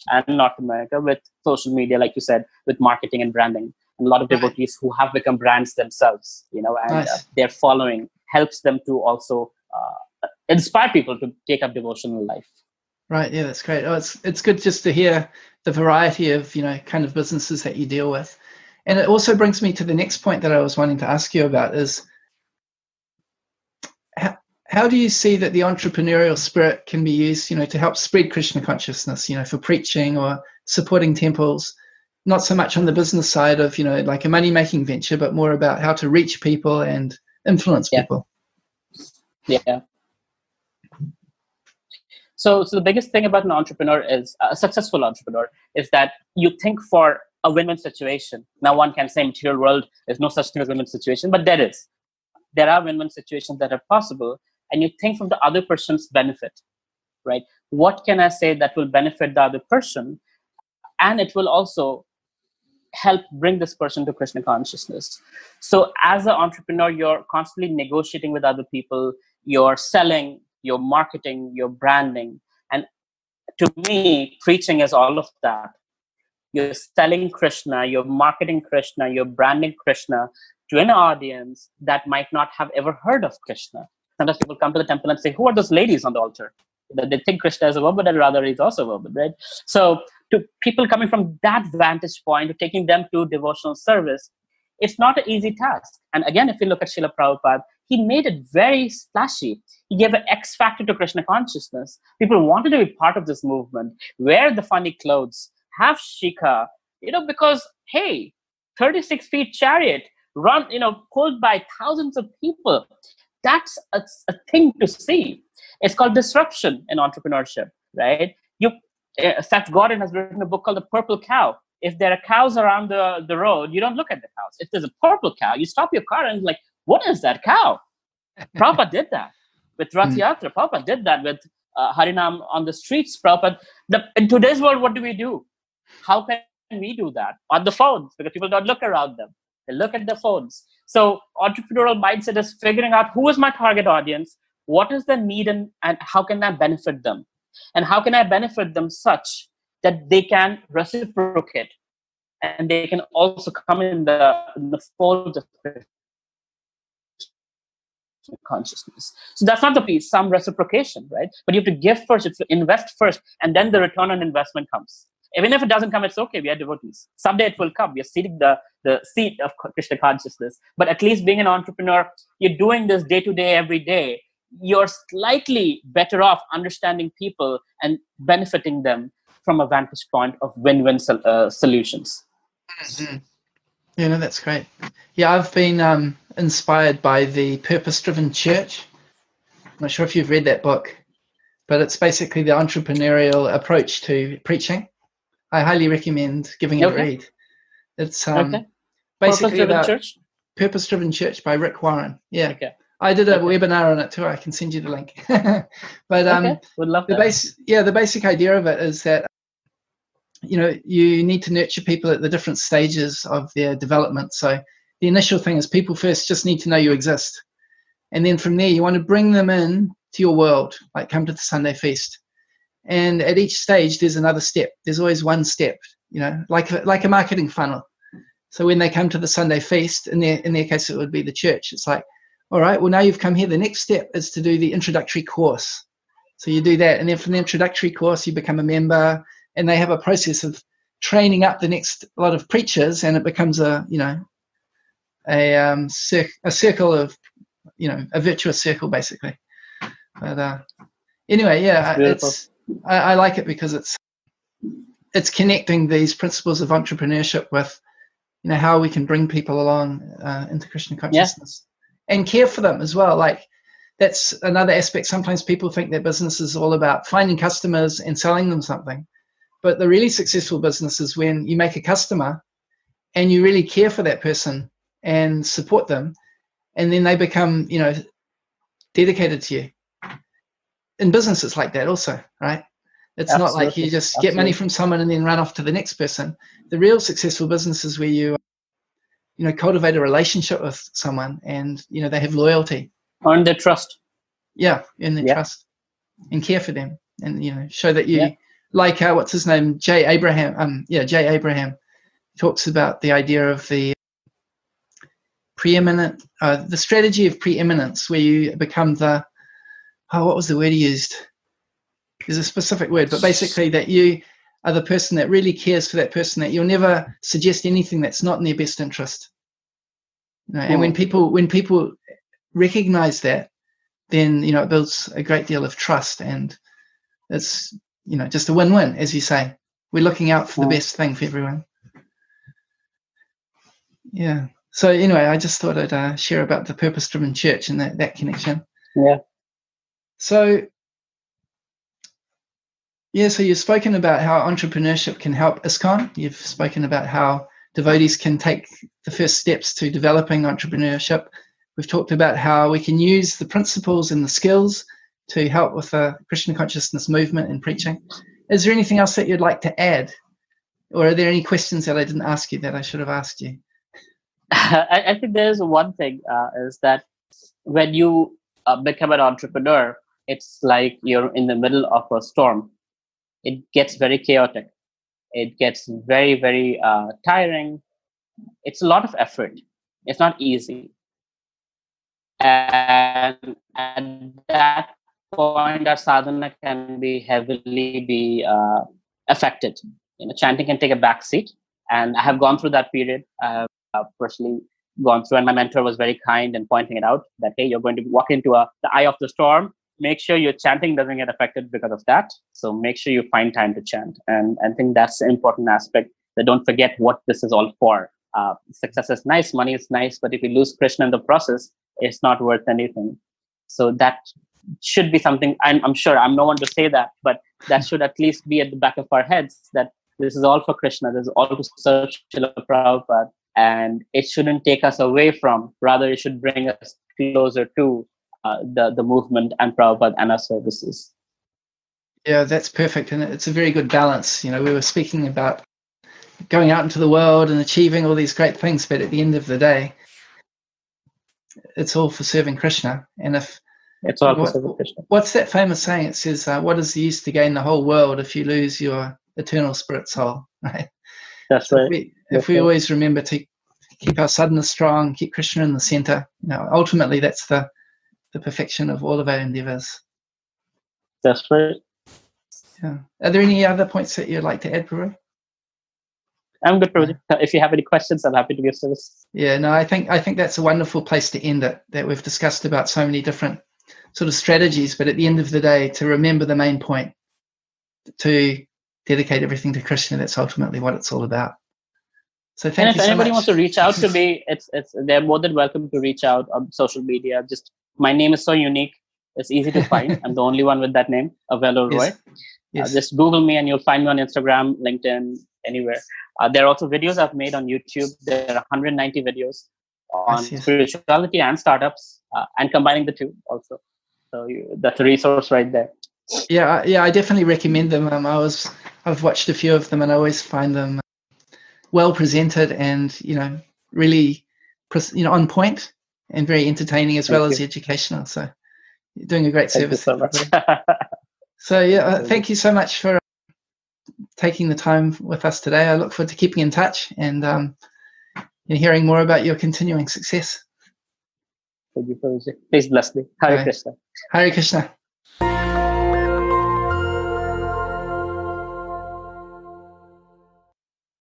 and North America with social media, like you said, with marketing and branding. And a lot of devotees who have become brands themselves, and their following helps them to also inspire people to take up devotional life. Right. Yeah, that's great. Oh, it's good just to hear the variety of, kind of businesses that you deal with. And it also brings me to the next point that I was wanting to ask you about is how do you see that the entrepreneurial spirit can be used, to help spread Krishna consciousness, for preaching or supporting temples, not so much on the business side of, like a money-making venture, but more about how to reach people and influence people? Yeah. So the biggest thing about an entrepreneur is a successful entrepreneur is that you think for a win-win situation. Now one can say material world, there's no such thing as win-win situation, but there is. There are win-win situations that are possible. And you think from the other person's benefit, right? What can I say that will benefit the other person? And it will also help bring this person to Krishna consciousness. So as an entrepreneur, you're constantly negotiating with other people. You're selling, you're marketing, you're branding. And to me, preaching is all of that. You're selling Krishna, you're marketing Krishna, you're branding Krishna to an audience that might not have ever heard of Krishna. Sometimes people come to the temple and say, who are those ladies on the altar? They think Krishna is a woman, and rather he's also a woman, right? So to people coming from that vantage point, to taking them to devotional service, it's not an easy task. And again, if you look at Srila Prabhupada, he made it very splashy. He gave an X factor to Krishna consciousness. People wanted to be part of this movement, wear the funny clothes, have shikha, because, hey, 36 feet chariot, run, pulled by thousands of people. That's a thing to see. It's called disruption in entrepreneurship, right? Seth Godin has written a book called The Purple Cow. If there are cows around the road, you don't look at the cows. If there's a purple cow, you stop your car and like, what is that cow? Prabhupada did that with Rath Yatra. Prabhupada did that with Harinam on the streets. Prabhupada. In today's world, what do we do? How can we do that? On the phones, because people don't look around them. They look at the phones. So entrepreneurial mindset is figuring out who is my target audience, what is the need, and how can I benefit them? And how can I benefit them such that they can reciprocate and they can also come in the fold of consciousness. So that's not the piece, some reciprocation, right? But you have to give first, you have to invest first, and then the return on investment comes. Even if it doesn't come, it's okay. We are devotees. Someday it will come. We are seating the seat of Krishna consciousness. But at least being an entrepreneur, you're doing this day to day, every day. You're slightly better off understanding people and benefiting them from a vantage point of win-win solutions. Mm-hmm. Yeah, no, that's great. Yeah, I've been inspired by the Purpose-Driven Church. I'm not sure if you've read that book, but it's basically the entrepreneurial approach to preaching. I highly recommend giving it a read. It's basically about Church? Purpose-Driven Church by Rick Warren. Yeah. Okay. I did a webinar on it too. I can send you the link. But would love that. The basic idea of it is that you need to nurture people at the different stages of their development. So the initial thing is people first just need to know you exist. And then from there, you want to bring them in to your world, like come to the Sunday feast. And at each stage, there's another step. There's always one step, like a marketing funnel. So when they come to the Sunday feast, in their case, it would be the church. It's like, all right, well, now you've come here. The next step is to do the introductory course. So you do that. And then from the introductory course, you become a member, and they have a process of training up the next lot of preachers, and it becomes a circle of, a virtuous circle, basically. But anyway, yeah, I like it because it's connecting these principles of entrepreneurship with, how we can bring people along into Krishna consciousness and care for them as well. Like, that's another aspect. Sometimes people think their business is all about finding customers and selling them something. But the really successful business is when you make a customer and you really care for that person and support them, and then they become, dedicated to you. In business, it's like that also, right? It's not like you just get money from someone and then run off to the next person. The real successful business is where you, cultivate a relationship with someone, and, they have loyalty. Earn their trust. Yeah, earn their trust and care for them, and, show that you, like, what's his name? J. Abraham talks about the idea of the preeminent, the strategy of preeminence, where you become the, what was the word he used? There's a specific word, but basically that you are the person that really cares for that person, that you'll never suggest anything that's not in their best interest. And when people recognize that, then, it builds a great deal of trust, and it's, just a win-win, as you say. We're looking out for the best thing for everyone. Yeah. So anyway, I just thought I'd share about the purpose-driven church and that connection. Yeah. So you've spoken about how entrepreneurship can help ISKCON. You've spoken about how devotees can take the first steps to developing entrepreneurship. We've talked about how we can use the principles and the skills to help with the Krishna consciousness movement and preaching. Is there anything else that you'd like to add? Or are there any questions that I didn't ask you that I should have asked you? I think there is one thing, is that when you become an entrepreneur, it's like you're in the middle of a storm. It gets very chaotic. It gets very, very tiring. It's a lot of effort. It's not easy. And at that point, our sadhana can be heavily affected. Chanting can take a back seat. And I have gone through that period. I have personally gone through, and my mentor was very kind in pointing it out that, hey, you're going to walk into the eye of the storm. Make sure your chanting doesn't get affected because of that. So make sure you find time to chant. And I think that's an important aspect, that don't forget what this is all for. Success is nice, money is nice, but if you lose Krishna in the process, it's not worth anything. So that should be something, I'm sure, I'm no one to say that, but that should at least be at the back of our heads, that this is all for Krishna, this is all to serve Srila Prabhupada, and it shouldn't take us away from, rather it should bring us closer to the movement and Prabhupada and our services. Yeah, that's perfect. And it's a very good balance. We were speaking about going out into the world and achieving all these great things, but at the end of the day, it's all for serving Krishna. And if it's all for serving Krishna. What's that famous saying? It says, what is the use to gain the whole world if you lose your eternal spirit soul, right? That's so right. If we always remember to keep our sadhana strong, keep Krishna in the center, ultimately that's the perfection of all of our endeavors. That's right. Yeah. Are there any other points that you'd like to add, Prabhu? I'm good, Prabhu. If you have any questions, I'm happy to give service. Yeah, no, I think that's a wonderful place to end it, that we've discussed about so many different sort of strategies, but at the end of the day, to remember the main point, to dedicate everything to Krishna, that's ultimately what it's all about. So thank you so much. If anybody wants to reach out to me, they're more than welcome to reach out on social media. Just, my name is so unique, it's easy to find. I'm the only one with that name, Avelo Roy. Yes. Just Google me and you'll find me on Instagram, LinkedIn, anywhere. There are also videos I've made on YouTube. There are 190 videos on spirituality and startups, and combining the two also. So that's a resource right there. Yeah, I definitely recommend them. I've watched a few of them, and I always find them well presented and really on point and very entertaining as well as educational. So you're doing a great service. Thank you so much. So thank you so much for taking the time with us today. I look forward to keeping in touch, and in hearing more about your continuing success. Thank you, Prabhuji. Please bless me. Hare Bye. Krishna. Hare Krishna.